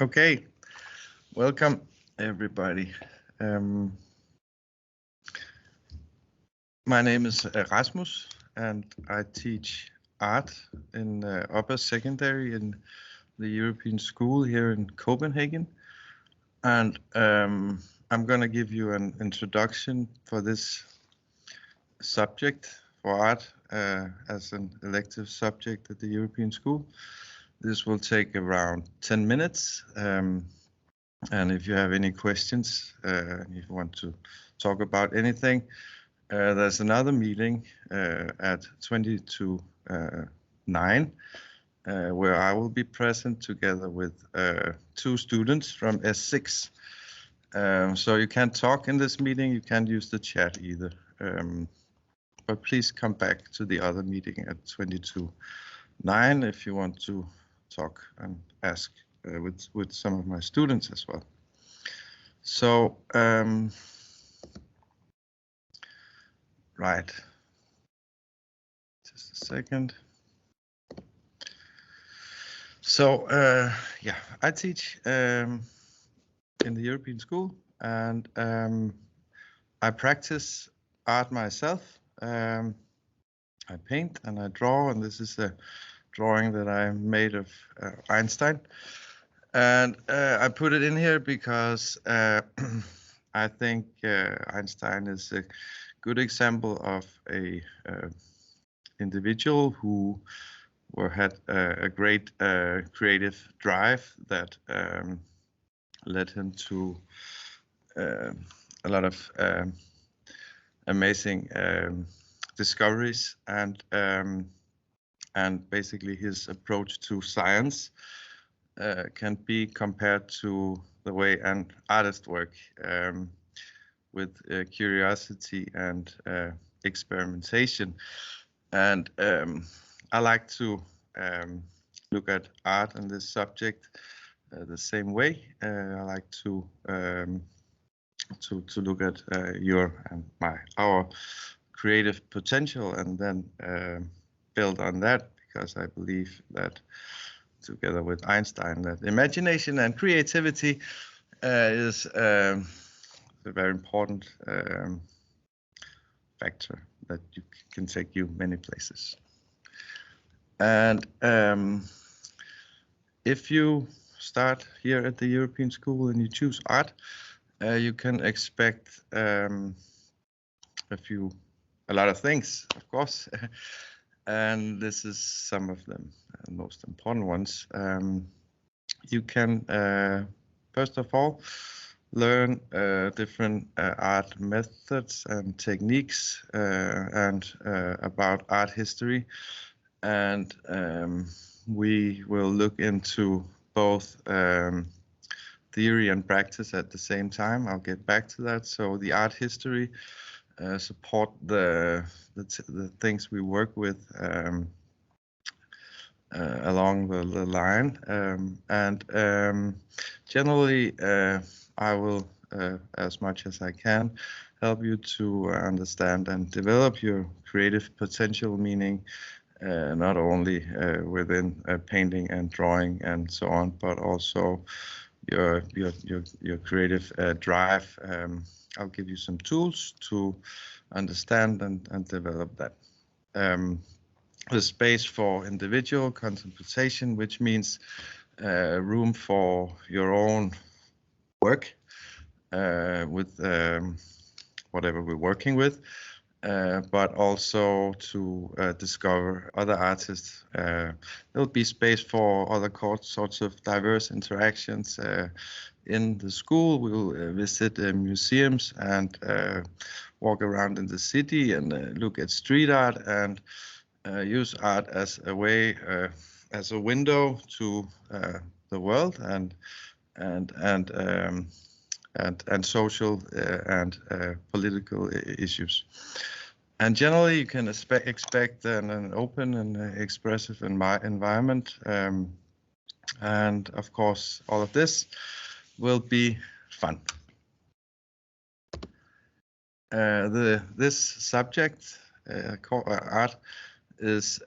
Okay, welcome everybody. My name is Rasmus, and I teach art in upper secondary in the European School here in Copenhagen. And I'm going to give you an introduction for this subject for art as an elective subject at the European School. This will take around 10 minutes. And if you have any questions, if you want to talk about anything, there's another meeting at 20 to 9 where I will be present together with 2 students from S6. So you can't talk in this meeting, you can't use the chat either. But please come back to the other meeting at 20 to 9 if you want to talk and ask with some of my students as well. So, right, just a second. So, yeah, I teach in the European School, and I practice art myself. I paint and I draw, and this is a drawing that I made of Einstein. And I put it in here because I think Einstein is a good example of a individual who had a great creative drive that led him to a lot of amazing discoveries, and basically his approach to science can be compared to the way an artist works, with curiosity and experimentation. And I like to look at art and this subject the same way. I like to look at our creative potential, and then build on that, because I believe that together with Einstein, that imagination and creativity is a very important factor that can take you many places. And if you start here at the European School and you choose art, you can expect a lot of things, of course. And this is some of them, most important ones. You can, first of all, learn different art methods and techniques, and about art history. And we will look into both theory and practice at the same time. I'll get back to that. So the art history support the things we work with along the line, and generally I will, as much as I can, help you to understand and develop your creative potential, meaning not only within painting and drawing and so on, but also your creative drive. I'll give you some tools to understand and develop that. The space for individual contemplation, which means room for your own work with whatever we're working with, but also to discover other artists. There'll be space for other sorts of diverse interactions in the school. We'll visit museums and walk around in the city and look at street art, and use art as a way, as a window to the world and social and political issues. And generally, you can expect an open and expressive environment. And of course, all of this will be fun. This subject, art, is,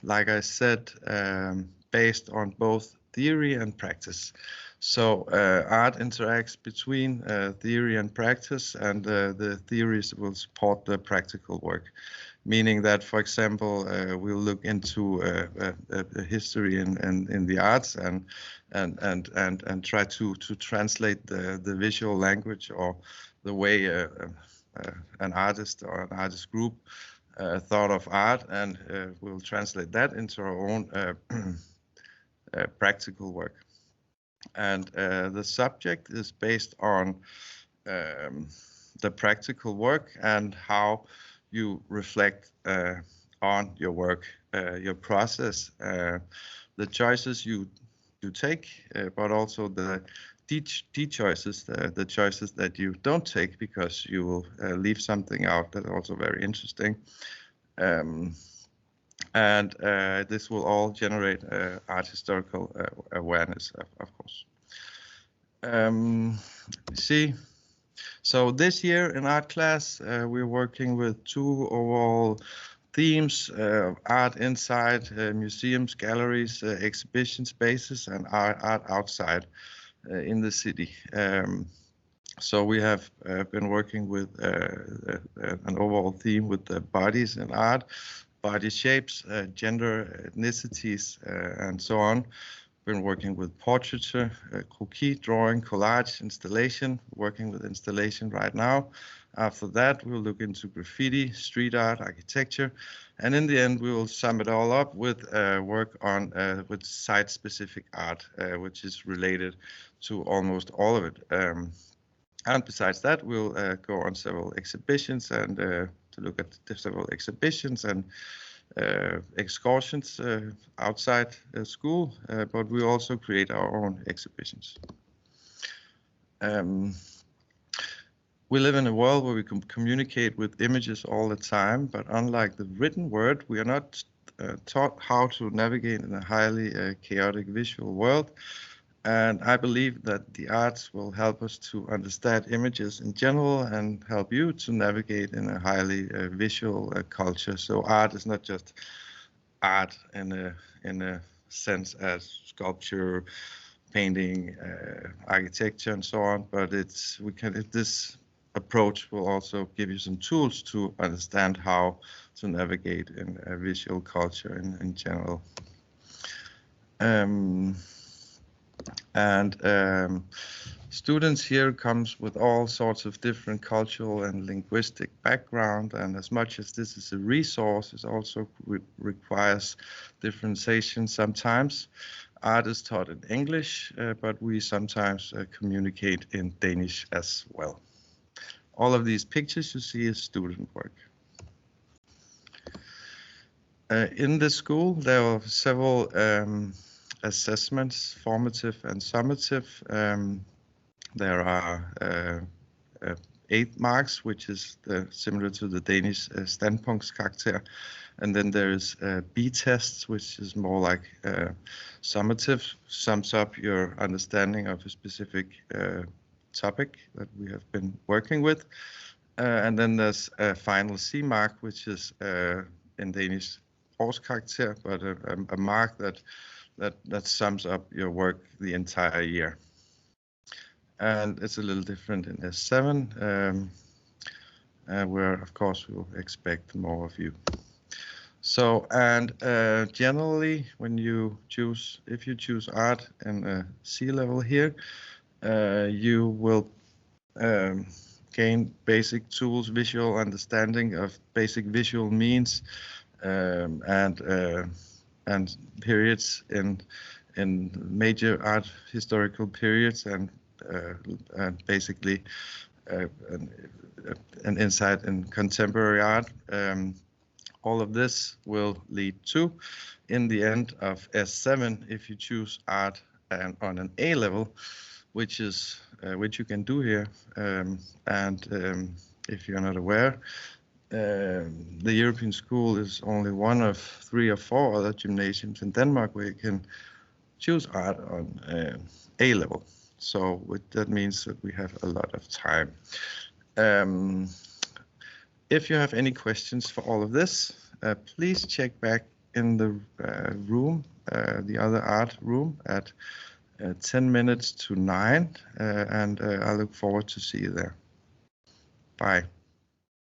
like I said, based on both theory and practice. So art interacts between theory and practice, and the theories will support the practical work. Meaning that, for example, we'll look into history in the arts and try to translate the visual language or the way an artist or an artist group thought of art, and we'll translate that into our own practical work. And the subject is based on the practical work and how you reflect on your work, your process, the choices you take, but also the choices, the choices that you don't take because you will leave something out. That's also very interesting. And this will all generate art historical awareness, of course. Let me see. So this year in art class, we're working with 2 overall themes: art inside museums, galleries, exhibition spaces, and art outside in the city. So we have been working with an overall theme with the bodies in art, body shapes, gender, ethnicities, and so on. Been working with portraiture, croquis, drawing, collage, installation, working with installation right now. After that, we'll look into graffiti, street art, architecture, and in the end, we will sum it all up with work on with site-specific art, which is related to almost all of it. And besides that, we'll go on several exhibitions and to look at several exhibitions and excursions outside school, but we also create our own exhibitions. We live in a world where we can communicate with images all the time, but unlike the written word, we are not taught how to navigate in a highly chaotic visual world. And I believe that the arts will help us to understand images in general and help you to navigate in a highly visual culture. So art is not just art in a sense as sculpture, painting, architecture, and so on. But this approach will also give you some tools to understand how to navigate in a visual culture in general. Students here comes with all sorts of different cultural and linguistic background, and as much as this is a resource, it also requires differentiation sometimes. Art is taught in English, but we sometimes communicate in Danish as well. All of these pictures you see is student work. In the school, there are several assessments, formative and summative. There are 8 marks, which is similar to the Danish standpunktskarakter. And then there is B-tests, which is more like summative, sums up your understanding of a specific topic that we have been working with. And then there's a final C mark, which is in Danish årskarakter, but a mark that sums up your work the entire year. And it's a little different in S7, where of course we'll expect more of you. So, and generally when you choose, if you choose art in C level here, you will gain basic tools, visual understanding of basic visual means, and periods in major art historical periods, and basically an insight in contemporary art. All of this will lead to, in the end of S7, if you choose art on an A level, which you can do here, if you're not aware, the European School is only one of 3 or 4 other gymnasiums in Denmark where you can choose art on A level. So that means that we have a lot of time. If you have any questions for all of this, please check back in the room, the other art room at 10 minutes to 9, and I look forward to see you there. Bye.